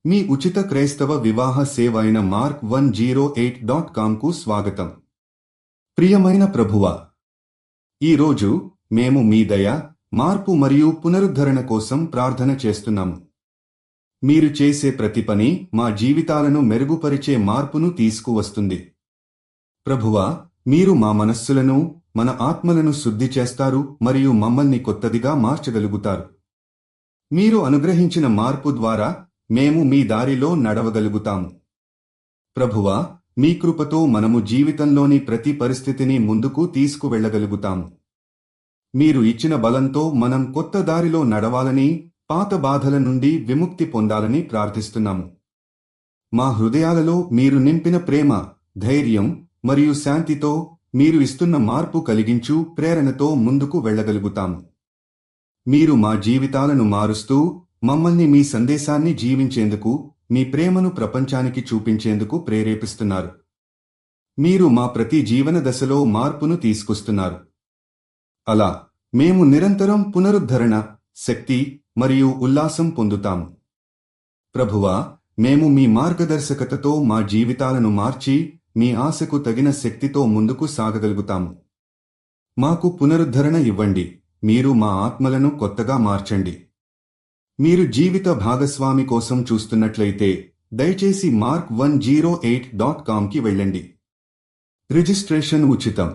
మీ ఉచిత క్రైస్తవ వివాహ సేవ అయిన mark108.comకు స్వాగతం. ప్రియమైన ప్రభువా, ఈరోజు మేము మీ దయ, మార్పు మరియు పునరుద్ధరణ కోసం ప్రార్థన చేస్తున్నాము. మీరు చేసే ప్రతి పని మా జీవితాలను మెరుగుపరిచే మార్పును తీసుకువస్తుంది. ప్రభువా, మీరు మా మనస్సులను, మన ఆత్మలను శుద్ధి చేస్తారు మరియు మమ్మల్ని కొత్తదిగా మార్చగలుగుతారు. మీరు అనుగ్రహించిన మార్పు ద్వారా మేము మీ దారిలో నడవగలుగుతాము. ప్రభువా, మీ కృపతో మనము జీవితంలోని ప్రతి పరిస్థితిని ముందుకు తీసుకువెళ్లగలుగుతాము. మీరు ఇచ్చిన బలంతో మనం కొత్త దారిలో నడవాలని, పాత బాధల నుండి విముక్తి పొందాలని ప్రార్థిస్తున్నాము. మా హృదయాలలో మీరు నింపిన ప్రేమ, ధైర్యం మరియు శాంతితో మీరు ఇస్తున్న మార్పు కలిగించు ప్రేరణతో ముందుకు వెళ్లగలుగుతాము. మీరు మా జీవితాలను మారుస్తూ మమ్మల్ని మీ సందేశాన్ని జీవించేందుకు, మీ ప్రేమను ప్రపంచానికి చూపించేందుకు ప్రేరేపిస్తున్నారు. మీరు మా ప్రతి జీవన దశలో మార్పును తీసుకొస్తున్నారు. అలా మేము నిరంతరం పునరుద్ధరణ, శక్తి మరియు ఉల్లాసం పొందుతాము. ప్రభువా, మేము మీ మార్గదర్శకతతో మా జీవితాలను మార్చి, మీ ఆశకు తగిన శక్తితో ముందుకు సాగగలుగుతాము. మాకు పునరుద్ధరణ ఇవ్వండి. మీరు మా ఆత్మలను కొత్తగా మార్చండి. మీరు జీవిత భాగస్వామి కోసం చూస్తున్నట్లయితే దయచేసి mark108.comకి వెళ్ళండి. రిజిస్ట్రేషన్ ఉచితం.